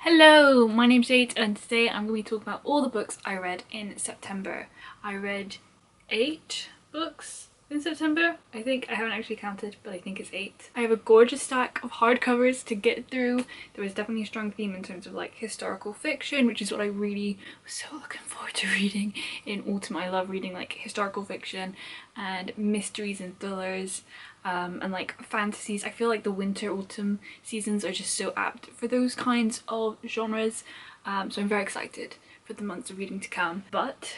Hello, my name's Jade and today I'm going to be talking about all the books I read in September. I read 8 books in September. I think I haven't actually counted, but I think it's 8. I have a gorgeous stack of hardcovers to get through. There was definitely a strong theme in terms of like historical fiction, which is what I really was so looking forward to reading in autumn. I love reading like historical fiction and mysteries and thrillers. And like fantasies. I feel like the winter autumn seasons are just so apt for those kinds of genres, so I'm very excited for the months of reading to come. But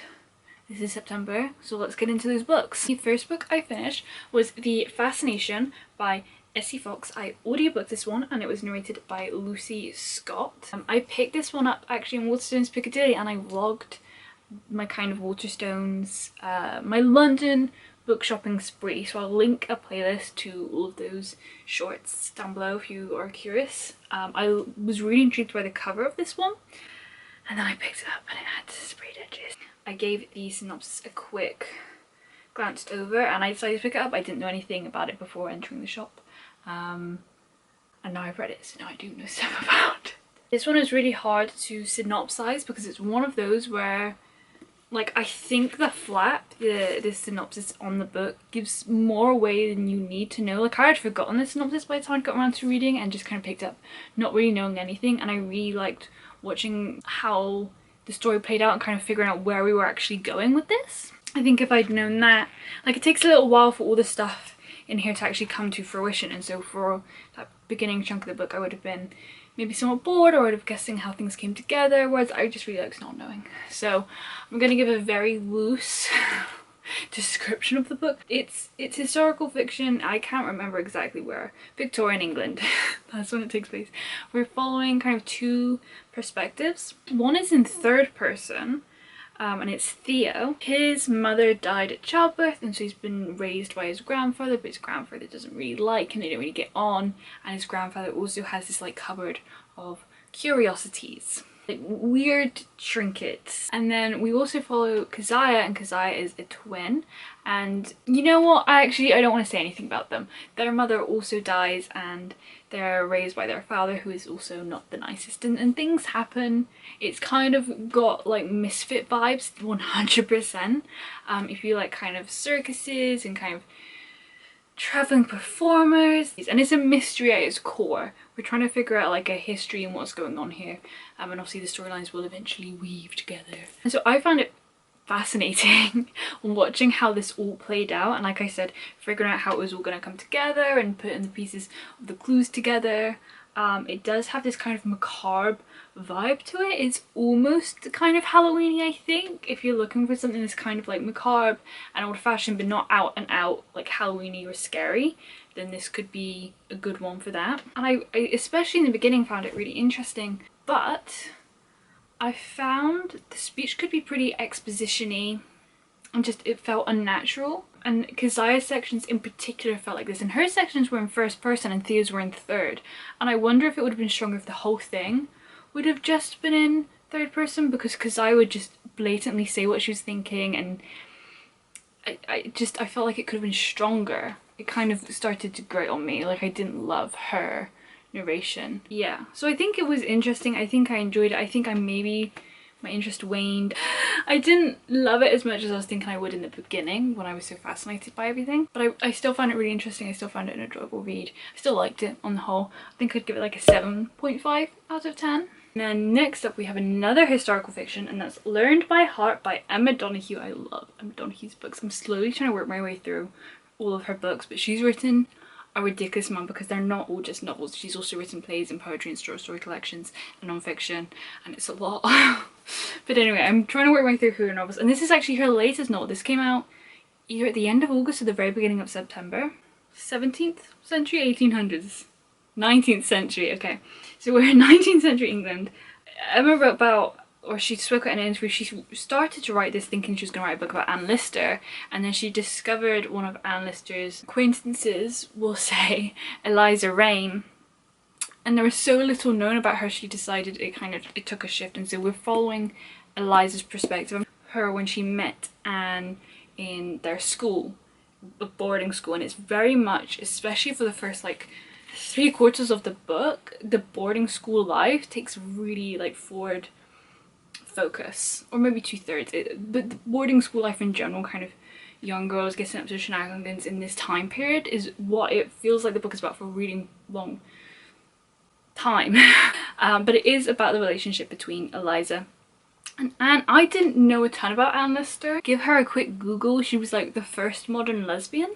this is September, so let's get into those books. The first book I finished was The Fascination by Essie Fox. I audiobooked this one and it was narrated by Lucy Scott. I picked this one up actually in Waterstones Piccadilly and I vlogged my kind of Waterstones, my London book shopping spree, so I'll link a playlist to all of those shorts down below if you are curious. I was really intrigued by the cover of this one and then I picked it up and it had sprayed edges. I gave the synopsis a quick glanced over and I decided to pick it up. I didn't know anything about it before entering the shop, and now I've read it, so now I do know stuff about it. This one is really hard to synopsize because it's one of those where like I think the flap, the synopsis on the book gives more away than you need to know. Like I had forgotten the synopsis by the time I got around to reading and just kind of picked up not really knowing anything, and I really liked watching how the story played out and kind of figuring out where we were actually going with this. I think if I'd known that, like it takes a little while for all the stuff in here to actually come to fruition, and so for that beginning chunk of the book I would have been maybe somewhat bored or would have guessing how things came together, whereas I just really liked not knowing. So I'm going to give a very loose description of the book. It's historical fiction. I can't remember exactly where. Victorian England. That's when it takes place. We're following kind of 2 perspectives. One is in 3rd person, and it's Theo. His mother died at childbirth and so he's been raised by his grandfather, but his grandfather doesn't really like him, they don't really get on, and his grandfather also has this like cupboard of curiosities, like weird trinkets. And then we also follow Keziah, and Keziah is a twin, and you know what, I don't want to say anything about them. Their mother also dies and they're raised by their father, who is also not the nicest, and things happen. It's kind of got like misfit vibes 100%. If you like kind of circuses and kind of traveling performers, and it's a mystery at its core. We're trying to figure out like a history and what's going on here, and obviously the storylines will eventually weave together. And so I found it fascinating watching how this all played out, and like I said, figuring out how it was all going to come together and putting the pieces of the clues together. It does have this kind of macabre vibe to it. It's almost kind of Halloween-y, I think. If you're looking for something that's kind of like macabre and old-fashioned but not out and out like Halloween-y or scary, then this could be a good one for that. And I especially in the beginning found it really interesting, but I found the speech could be pretty exposition-y and just it felt unnatural. And Keziah's sections in particular felt like this, and her sections were in 1st person and Theo's were in 3rd. And I wonder if it would have been stronger if the whole thing would have just been in 3rd person, because Keziah would just blatantly say what she was thinking, and I felt like it could have been stronger. It kind of started to grate on me, like I didn't love her narration. Yeah, so I think it was interesting. I think I enjoyed it. I think my interest waned. I didn't love it as much as I was thinking I would in the beginning when I was so fascinated by everything, but I still found it really interesting. I still found it an enjoyable read. I still liked it on the whole. I think I'd give it like a 7.5 out of 10. And then next up we have another historical fiction, and that's Learned by Heart by Emma Donoghue. I love Emma Donohue's books. I'm slowly trying to work my way through all of her books, but she's written a ridiculous amount because they're not all just novels. She's also written plays and poetry and short story collections and non-fiction, and it's a lot. But anyway, I'm trying to work my way through her novels, and this is actually her latest novel. This came out either at the end of August or the very beginning of September. 17th century, 1800s, 19th century, okay. So we're in 19th century England. Emma wrote about, or she spoke at an interview, she started to write this thinking she was going to write a book about Anne Lister, and then she discovered one of Anne Lister's acquaintances, we'll say, Eliza Raine, and there was so little known about her she decided it took a shift. And so we're following Eliza's perspective of her when she met Anne in their school, a boarding school, and it's very much, especially for the first like 3/4 of the book, the boarding school life takes really like forward focus, or maybe 2/3. But the boarding school life in general, kind of young girls getting up to shenanigans in this time period, is what it feels like the book is about for a really long time. But it is about the relationship between Eliza and Anne. I didn't know a ton about Anne Lister. Give her a quick Google. She was like the first modern lesbian.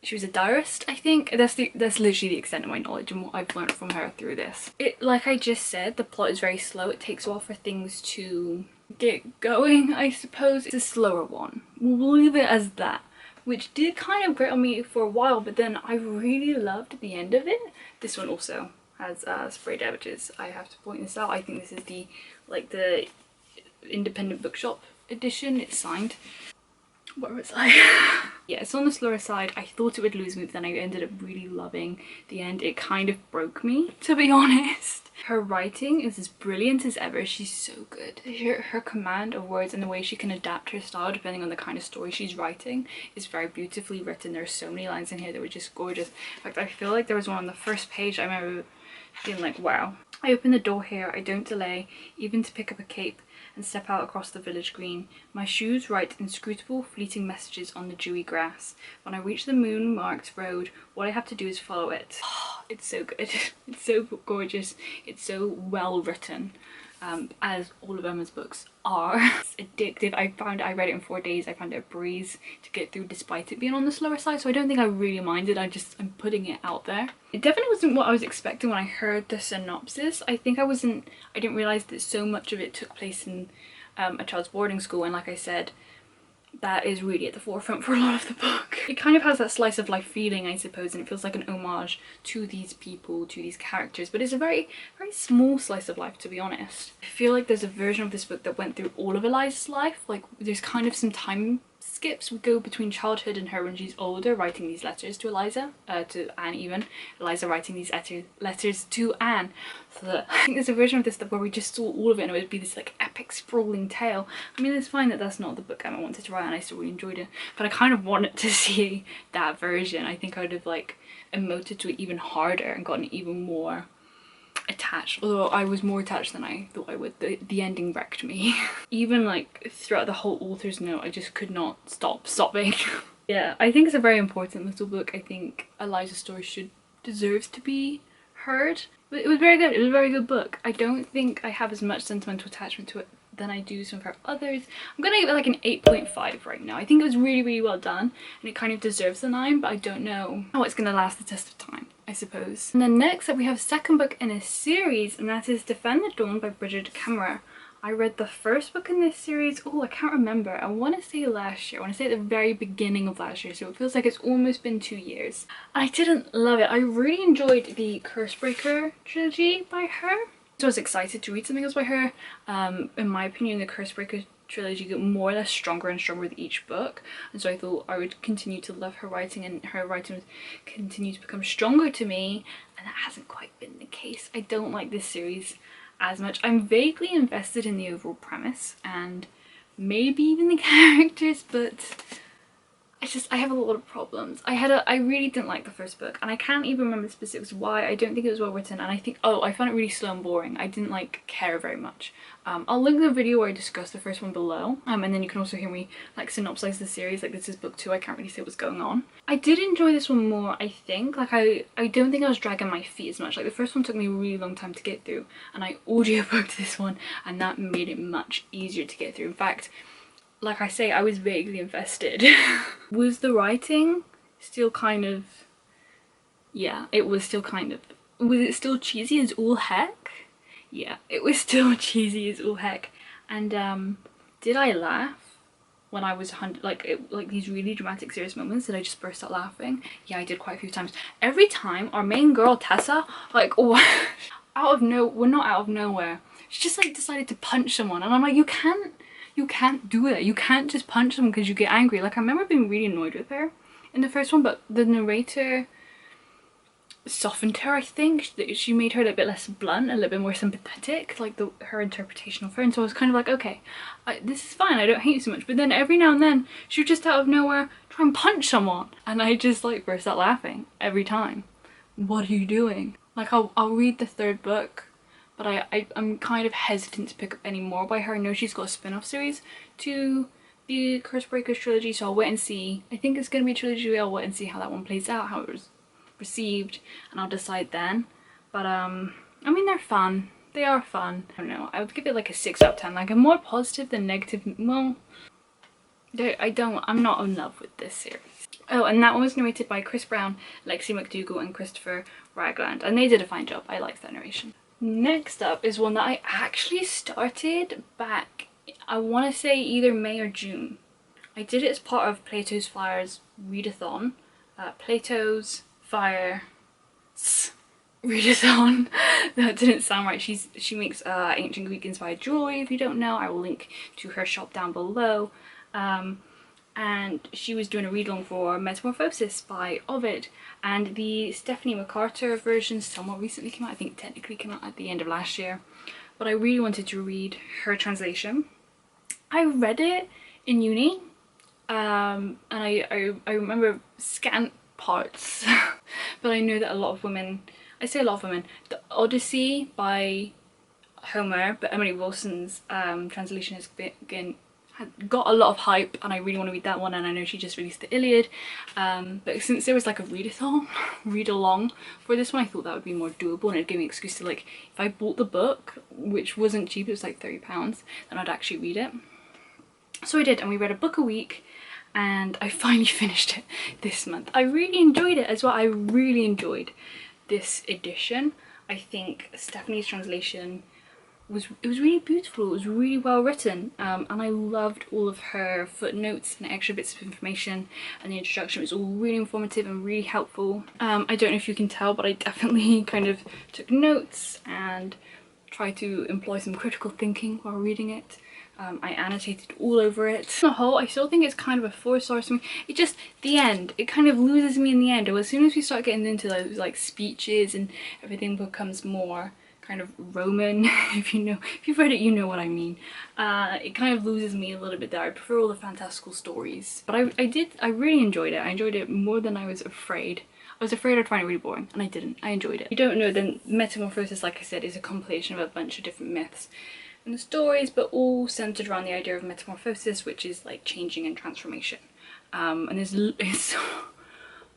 She was a diarist, I think. That's literally the extent of my knowledge and what I've learned from her through this. Like I just said, the plot is very slow. It takes a while for things to get going, I suppose. It's a slower one. We'll leave it as that, which did kind of grate on me for a while, but then I really loved the end of it. This one also has sprayed edges. I have to point this out. I think this is the independent bookshop edition. It's signed. Where was I? Yeah, it's on the slower side. I thought it would lose me, but then I ended up really loving the end. It kind of broke me, to be honest. Her writing is as brilliant as ever. She's so good. Her command of words and the way she can adapt her style depending on the kind of story she's writing is very beautifully written. There are so many lines in here that were just gorgeous. In fact, I feel like there was one on the first page I remember being like, wow. I open the door here. I don't delay, even to pick up a cape and step out across the village green. My shoes write inscrutable, fleeting messages on the dewy grass. When I reach the moon-marked road, what I have to do is follow it. Oh, it's so good. It's so gorgeous. It's so well written, as all of Emma's books are. It's addictive. I read it in 4 days. I found it a breeze to get through despite it being on the slower side, so I don't think I really minded. I'm putting it out there. It definitely wasn't what I was expecting when I heard the synopsis. I didn't realise that so much of it took place in a child's boarding school, and like I said, that is really at the forefront for a lot of the book. It kind of has that slice of life feeling, I suppose, and it feels like an homage to these people, to these characters, but it's a very, very small slice of life, to be honest. I feel like there's a version of this book that went through all of Eliza's life. Like, there's kind of some time skips. We go between childhood and her when she's older, writing these letters to Eliza, to Anne even. Eliza writing these letters to Anne. So I think there's a version of this where we just saw all of it and it would be this like epic sprawling tale. I mean, it's fine that that's not the book Emma wanted to write and I still really enjoyed it, but I kind of wanted to see that version. I think I would have like emoted to it even harder and gotten even more attached, although I was more attached than I thought I would. The ending wrecked me. Even like throughout the whole author's note, I just could not stop sobbing. Yeah, I think it's a very important little book. I think Eliza's story deserves to be heard. But it was very good. It was a very good book. I don't think I have as much sentimental attachment to it than I do some of her others. I'm gonna give it like an 8.5 right now. I think it was really, really well done and it kind of deserves the 9, but I don't know how it's gonna last the test of time, I suppose. And then next up we have a second book in a series, and that is Defend the Dawn by Bridget Kammerer. I read the first book in this series, oh I can't remember, I want to say last year, I want to say at the very beginning of last year, so it feels like it's almost been 2 years. I didn't love it. I really enjoyed the Cursebreaker trilogy by her, so I was excited to read something else by her. In my opinion, the Cursebreaker trilogy got more or less stronger and stronger with each book, and so I thought I would continue to love her writing and her writing would continue to become stronger to me, and that hasn't quite been the case. I don't like this series as much. I'm vaguely invested in the overall premise and maybe even the characters, but I have a lot of problems. I really didn't like the first book, and I can't even remember the specifics why. I don't think it was well written, and I think, oh, I found it really slow and boring. I didn't like care very much. I'll link the video where I discussed the first one below, and then you can also hear me like synopsize the series. Like, this is book 2, I can't really say what's going on. I did enjoy this one more, I think. Like, I don't think I was dragging my feet as much. Like, the first one took me a really long time to get through, and I audiobooked this one, and that made it much easier to get through. In fact, like I say, I was vaguely invested. Was the writing still kind of... yeah, it was still kind of... was it still cheesy as all heck? Yeah, it was still cheesy as all heck. And did I laugh when I was like these really dramatic serious moments? Did I just burst out laughing? Yeah, I did quite a few times. Every time our main girl Tessa, like, oh, well, not out of nowhere, she just like decided to punch someone, and I'm like, you can't do it. You can't just punch someone because you get angry. Like, I remember being really annoyed with her in the first one, but the narrator softened her, I think. She made her a little bit less blunt, a little bit more sympathetic, like her interpretation of her, and so I was kind of like, okay, this is fine, I don't hate you so much. But then every now and then she would just out of nowhere try and punch someone, and I just like burst out laughing every time. what are you doing? Like I'll read the third book, but I'm kind of hesitant to pick up any more by her. I know she's got a spin-off series to the Cursebreakers trilogy, so I'll wait and see. I think it's going to be a trilogy. I'll wait and see how that one plays out, how it was received, and I'll decide then. But I mean, they're fun. They are fun. I don't know, I would give it like a 6 out of 10. Like, I'm more positive than negative. Well, I'm not in love with this series. Oh, and that one was narrated by Chris Brown, Lexi McDougall and Christopher Ragland, and they did a fine job. I liked that narration. Next up is one that I actually started back, I want to say either May or June. I did it as part of Plato's Fire's readathon. Plato's Fire readathon. That didn't sound right. She makes ancient Greek inspired jewelry. If you don't know, I will link to her shop down below. And she was doing a read-along for Metamorphoses by Ovid, and the Stephanie McCarter version somewhat recently came out. I think it technically came out at the end of last year, but I really wanted to read her translation. I read it in uni, and I remember scant parts, but I know that a lot of women, I say a lot of women, the Odyssey by Homer, but Emily Wilson's translation has got a lot of hype, and I really want to read that one, and I know she just released the Iliad, but since there was like a read along for this one, I thought that would be more doable, and it'd give me an excuse to, like, if I bought the book, which wasn't cheap, it was like £30, then I'd actually read it. So I did, and we read a book a week, and I finally finished it this month. I really enjoyed it as well. I really enjoyed this edition. I think Stephanie's translation was really beautiful. It was really well written, and I loved all of her footnotes and extra bits of information, and the introduction was all really informative and really helpful. I don't know if you can tell, but I definitely kind of took notes and tried to employ some critical thinking while reading it. I annotated all over it. On the whole, I still think it's kind of a 4 stars for me. It just, the end, it kind of loses me in the end. As soon as we start getting into those like speeches and everything becomes more kind of Roman, if you've read it, you know what I mean. It kind of loses me a little bit there. I prefer all the fantastical stories. But I really enjoyed it. I enjoyed it more than I was afraid. I was afraid I'd find it really boring, and I didn't. I enjoyed it. If you don't know, then Metamorphosis, like I said, is a compilation of a bunch of different myths and the stories, but all centered around the idea of metamorphosis, which is like changing and transformation. And it's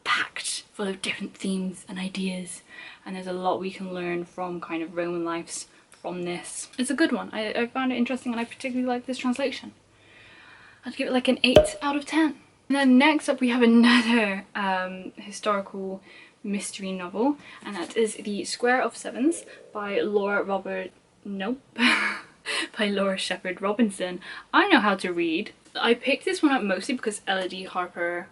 packed full of different themes and ideas, and there's a lot we can learn from kind of Roman lives from this. It's a good one. I found it interesting, and I particularly like this translation. I'd give it like an 8 out of 10. And then next up we have another historical mystery novel, and that is The Square of Sevens by by Laura Shepard-Robinson. I know how to read. I picked this one up mostly because Elodie Harper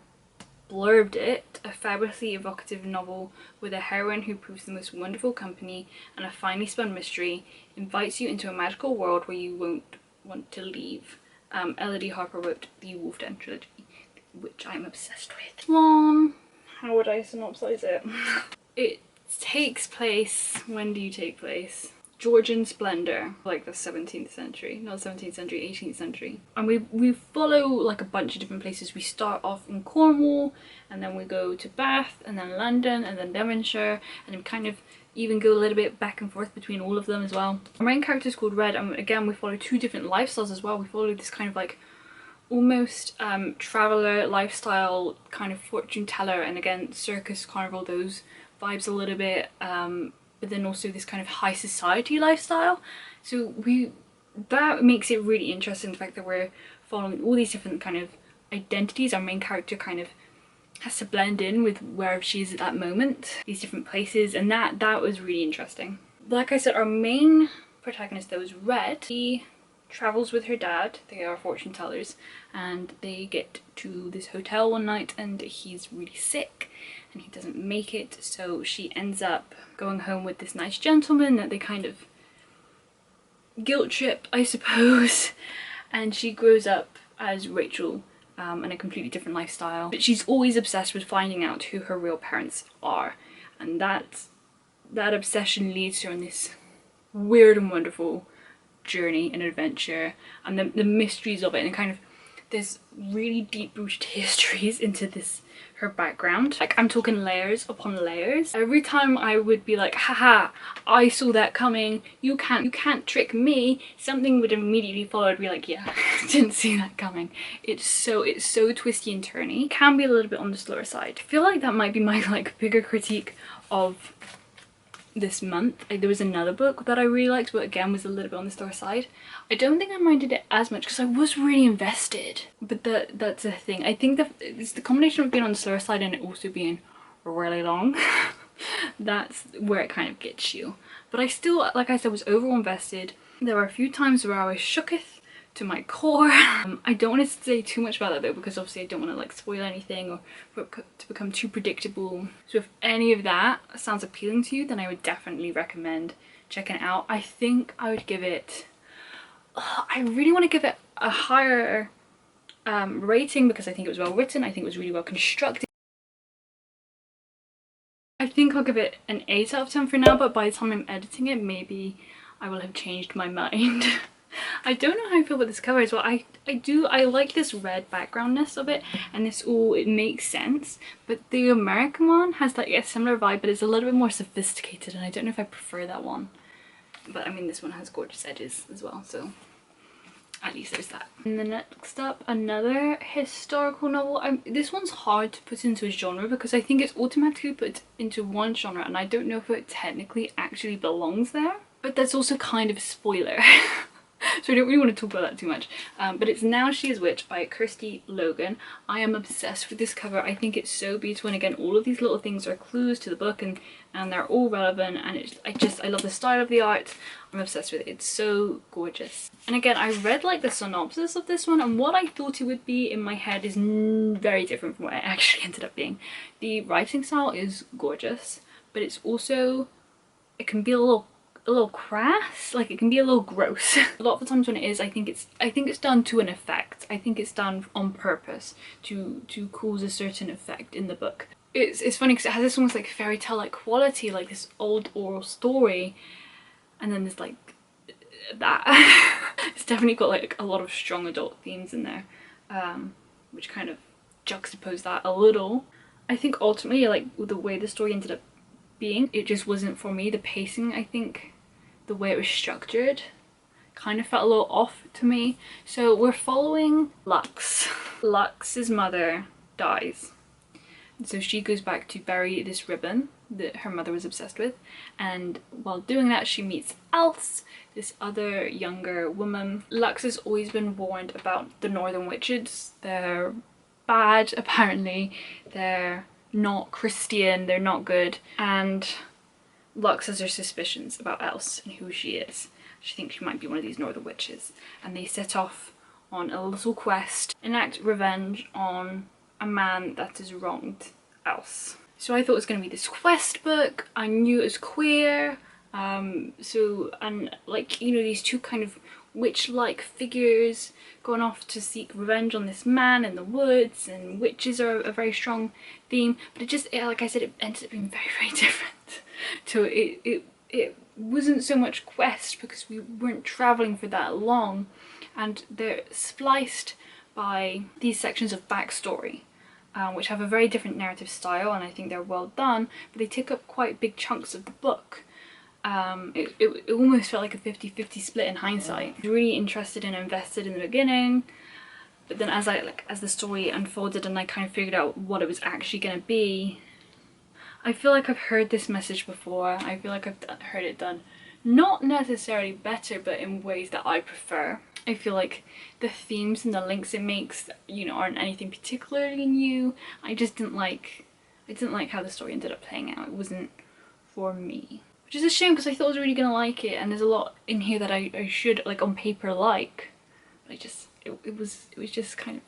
blurbed it. A fabulously evocative novel with a heroine who proves the most wonderful company, and a finely spun mystery invites you into a magical world where you won't want to leave. Elodie Harper wrote the Wolf Den trilogy, which I'm obsessed with. How would I synopsize it? It takes place, when do you take place? Georgian splendor, like the 17th century, not 17th century, 18th century. And we follow like a bunch of different places. We start off in Cornwall, and then we go to Bath, and then London, and then Devonshire, and then kind of even go a little bit back and forth between all of them as well. Our main character is called Red, and again we follow 2 different lifestyles as well. We follow this kind of like almost traveller lifestyle, kind of fortune teller, and again circus, carnival, those vibes a little bit, but then also this kind of high society lifestyle. So that makes it really interesting, the fact that we're following all these different kind of identities. Our main character kind of has to blend in with wherever she is at that moment, these different places, and that was really interesting. Like I said, our main protagonist though is Red. He travels with her dad, they are fortune tellers, and they get to this hotel one night and he's really sick and he doesn't make it, so she ends up going home with this nice gentleman that they kind of guilt trip, I suppose, and she grows up as Rachel in a completely different lifestyle, but she's always obsessed with finding out who her real parents are, and that obsession leads her on this weird and wonderful journey and adventure, and the mysteries of it, and kind of there's really deep-rooted histories into her background. Like, I'm talking layers upon layers. Every time I would be like, haha, I saw that coming, you can't trick me, something would immediately follow. I'd be like, yeah, didn't see that coming. It's so twisty and turny. It can be a little bit on the slower side. I feel like that might be my like bigger critique of this month. Like, there was another book that I really liked, but again was a little bit on the slower side. I don't think I minded it as much because I was really invested, but that's the thing. I think that it's the combination of being on the slower side and it also being really long. That's where it kind of gets you. But I still, like I said, was over invested. There were a few times where I was shooketh to my core. I don't want to say too much about that though, because obviously I don't want to like spoil anything or for it to become too predictable. So if any of that sounds appealing to you, then I would definitely recommend checking it out. I think I would give it, I really want to give it a higher rating because I think it was well written. I think it was really well constructed. I think I'll give it an 8 out of 10 for now, but by the time I'm editing it, maybe I will have changed my mind. I don't know how I feel about this cover as well. I like this red backgroundness of it, and it makes sense, but the American one has like a similar vibe, but it's a little bit more sophisticated, and I don't know if I prefer that one. But I mean, this one has gorgeous edges as well, so at least there's that. And then next up, another historical novel. This one's hard to put into a genre because I think it's automatically put into one genre, and I don't know if it technically actually belongs there. But that's also kind of a spoiler. So I don't really want to talk about that too much. But it's Now She Is Witch by Kirsty Logan. I am obsessed with this cover. I think it's so beautiful, and again, all of these little things are clues to the book, and they're all relevant, and I love the style of the art. I'm obsessed with it. It's so gorgeous. And again, I read like the synopsis of this one, and what I thought it would be in my head is very different from what it actually ended up being. The writing style is gorgeous, but it's also, it can be a little crass, like it can be a little gross. A lot of the times when it is, I think it's done to an effect. I think it's done on purpose to cause a certain effect in the book. It's funny because it has this almost like fairy tale like quality, like this old oral story, and then there's like that. It's definitely got like a lot of strong adult themes in there, which kind of juxtapose that a little. I think ultimately, like the way the story ended up being, it just wasn't for me. The pacing, I think the way it was structured kind of felt a little off to me. So we're following Lux. Lux's mother dies, so she goes back to bury this ribbon that her mother was obsessed with, and while doing that she meets Else, this other younger woman. Lux has always been warned about the Northern Witches. They're bad, apparently. They're not Christian, they're not good, and Lux has her suspicions about Else and who she is. She thinks she might be one of these Northern Witches, and they set off on a little quest, enact revenge on a man that has wronged Else. So I thought it was going to be this quest book. I knew it was queer, and like, you know, these two kind of witch-like figures going off to seek revenge on this man in the woods, and witches are a very strong theme, but like I said, it ended up being very, very different. So it wasn't so much quest because we weren't traveling for that long, and they're spliced by these sections of backstory, which have a very different narrative style, and I think they're well done, but they take up quite big chunks of the book. It almost felt like a 50-50 split in hindsight. I was really interested and invested in the beginning, but then as the story unfolded and I kind of figured out what it was actually going to be, I feel like I've heard this message before. I feel like I've heard it done not necessarily better, but in ways that I prefer. I feel like the themes and the links it makes, you know, aren't anything particularly new. I didn't like how the story ended up playing out. It wasn't for me. Which is a shame because I thought I was really gonna like it, and there's a lot in here that I should, like, on paper like. But it was just kind of,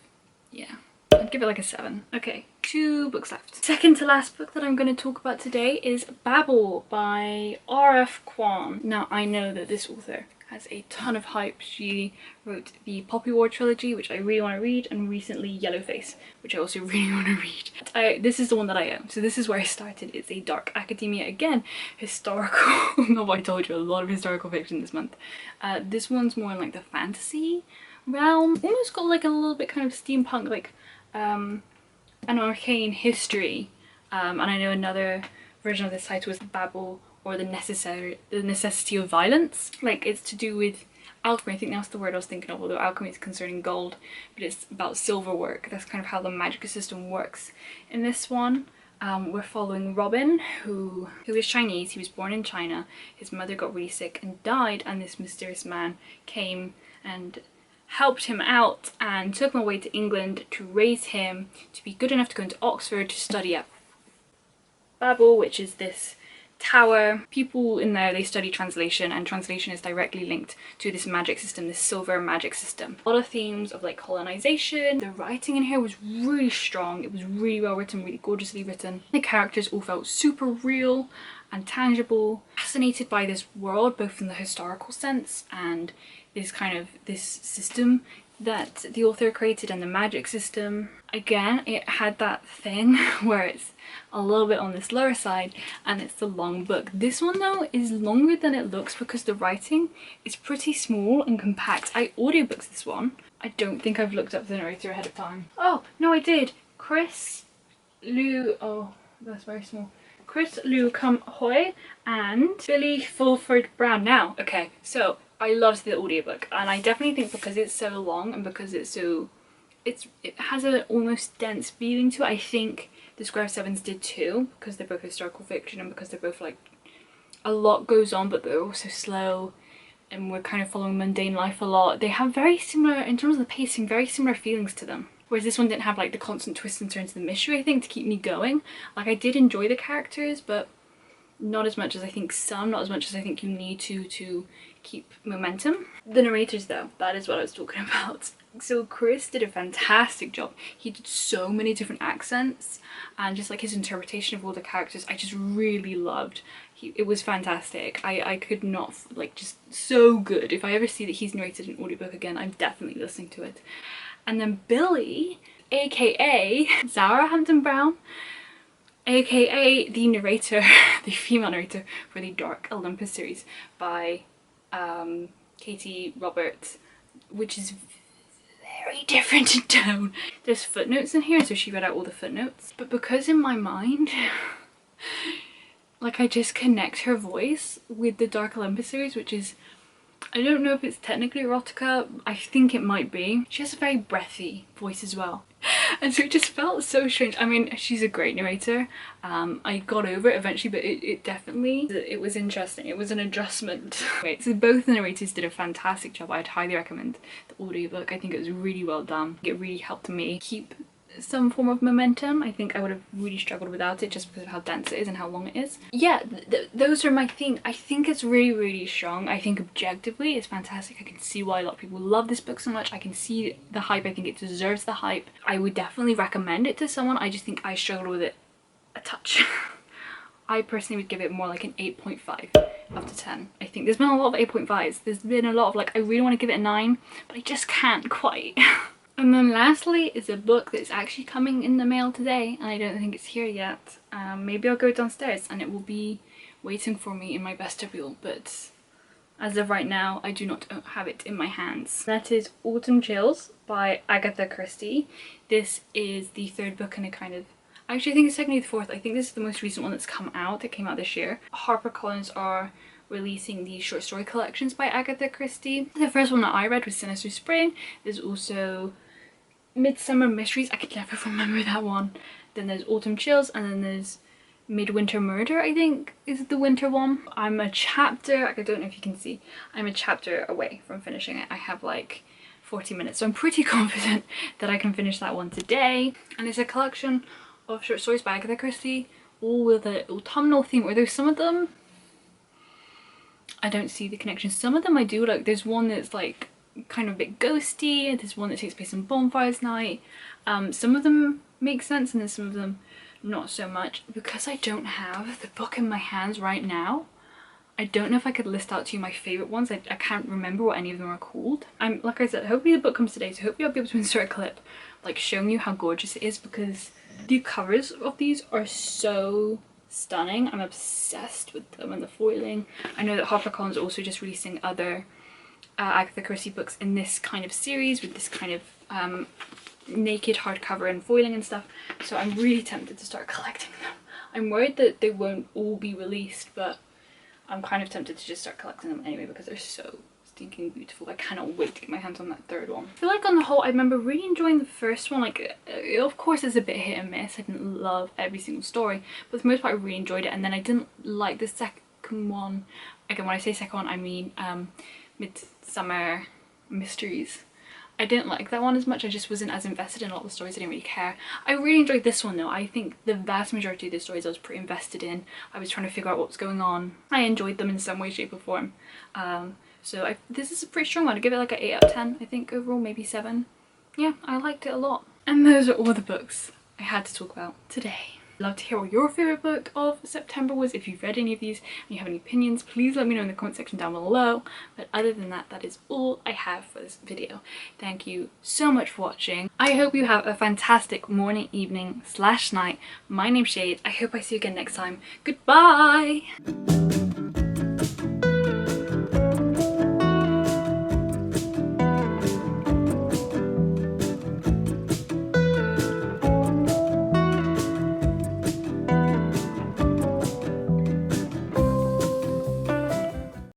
yeah. I'd give it like a 7. Okay, 2 books left. Second to last book that I'm going to talk about today is Babel by R.F. Kuang. Now, I know that this author has a ton of hype. She wrote the Poppy War trilogy, which I really want to read, and recently Yellowface, which I also really want to read. This is the one that I own, so this is where I started. It's a dark academia, again, historical. No, I told you, a lot of historical fiction this month. This one's more in like the fantasy realm. Almost got like a little bit kind of steampunk, like an arcane history. And I know another version of this title was Babel, or the necessity of violence. Like, it's to do with alchemy. I think that's the word I was thinking of, although alchemy is concerning gold, but it's about silver work. That's kind of how the magic system works in this one. We're following Robin, who is Chinese. He was born in China. His mother got really sick and died, and this mysterious man came and helped him out and took him away to England to raise him to be good enough to go into Oxford to study at Babel, which is this tower. People in there, they study translation, and translation is directly linked to this magic system, this silver magic system. A lot of themes of like colonization. The writing in here was really strong. It was really well written, really gorgeously written. The characters all felt super real and tangible. Fascinated by this world, both in the historical sense and this system that the author created, and the magic system. Again, it had that thing where it's a little bit on this lower side and it's the long book. This one though is longer than it looks because the writing is pretty small and compact. I audiobooks this one. I don't think I've looked up the narrator ahead of time. Oh, no I did. Chris Liu, oh that's very small. Chris Liu Kum Hoi and Billy Fulford Brown. Now, okay, so I loved the audiobook, and I definitely think because it's so long and because it has an almost dense feeling to it. I think the Square Sevens did too, because they're both historical fiction and because they're both like, a lot goes on but they're also slow and we're kind of following mundane life a lot. They have very similar, in terms of the pacing, very similar feelings to them. Whereas this one didn't have like the constant twists and turns of the mystery, I think, to keep me going. Like, I did enjoy the characters, but not as much as I think not as much as I think you need to keep momentum. The narrators though, that is what I was talking about. So Chris did a fantastic job. He did so many different accents, and just like his interpretation of all the characters, I just really loved. It was fantastic. I could not, like, just so good. If I ever see that he's narrated an audiobook again, I'm definitely listening to it. And then Billy, aka Zara Hampton Brown, aka the narrator, the female narrator for the Dark Olympus series by Katie Roberts, which is very different in tone. There's footnotes in here, so she read out all the footnotes. But because in my mind, like, I just connect her voice with the Dark Olympus series, which is, I don't know if it's technically erotica, I think it might be. She has a very breathy voice as well. And so it just felt so strange. I mean, she's a great narrator. I got over it eventually, but it definitely, it was interesting. It was an adjustment. Wait, so both the narrators did a fantastic job. I'd highly recommend the audiobook. I think it was really well done. It really helped me keep some form of momentum. I think I would have really struggled without it just because of how dense it is and how long it is. Yeah, those are my thing. I think it's really strong. I think objectively it's fantastic. I can see why a lot of people love this book so much. I can see the hype. I think it deserves the hype. I would definitely recommend it to someone. I just think I struggled with it a touch. I personally would give it more like an 8.5 out of 10. I think there's been a lot of 8.5s. There's been a lot of like, I really want to give it a 9, but I just can't quite. And then lastly is a book that's actually coming in the mail today, and I don't think it's here yet. Maybe I'll go downstairs and it will be waiting for me in my vestibule, but as of right now I do not have it in my hands. That is Autumn Chills by Agatha Christie. This is the third book in a kind of, actually I think it's technically the fourth. I think this is the most recent one that's come out. That came out this year. HarperCollins are releasing these short story collections by Agatha Christie. The first one that I read was Sinister Spring. There's also Midsummer Mysteries, I could never remember that one. Then there's Autumn Chills, and then there's Midwinter Murder, I think is the winter one. I'm a chapter, I don't know if you can see, I'm a chapter away from finishing it. I have like 40 minutes, so I'm pretty confident that I can finish that one today. And it's a collection of short stories by Agatha Christie, all with an autumnal theme, although some of them I don't see the connection. Some of them I do. Like, there's one that's like kind of a bit ghosty, there's one that takes place on Bonfires Night. Some of them make sense and then some of them not so much. Because I don't have the book in my hands right now, I don't know if I could list out to you my favourite ones. I can't remember what any of them are called. Like I said, hopefully the book comes today, so hopefully I'll be able to insert a clip like showing you how gorgeous it is, because the covers of these are so stunning. I'm obsessed with them and the foiling. I know that HarperCollins are also just releasing other Agatha Christie books in this kind of series with this kind of naked hardcover and foiling and stuff, so I'm really tempted to start collecting them. I'm worried that they won't all be released, but I'm kind of tempted to just start collecting them anyway because they're so stinking beautiful. I cannot wait to get my hands on that third one. I feel like on the whole I remember really enjoying the first one. Like of course it's a bit hit and miss, I didn't love every single story, but for the most part I really enjoyed it. And then I didn't like the second one. Again, when I say second one I mean Midsummer Mysteries. I didn't like that one as much. I just wasn't as invested in a lot of the stories. I didn't really care. I really enjoyed this one though. I think the vast majority of the stories I was pretty invested in. I was trying to figure out what was going on. I enjoyed them in some way, shape or form. So this is a pretty strong one. I'd give it like an 8 out of 10 I think overall, maybe 7. Yeah, I liked it a lot. And those are all the books I had to talk about today. I'd love to hear what your favourite book of September was. If you've read any of these and you have any opinions, please let me know in the comment section down below. But other than that, that is all I have for this video. Thank you so much for watching. I hope you have a fantastic morning, evening / night. My name's Shade. I hope I see you again next time. Goodbye!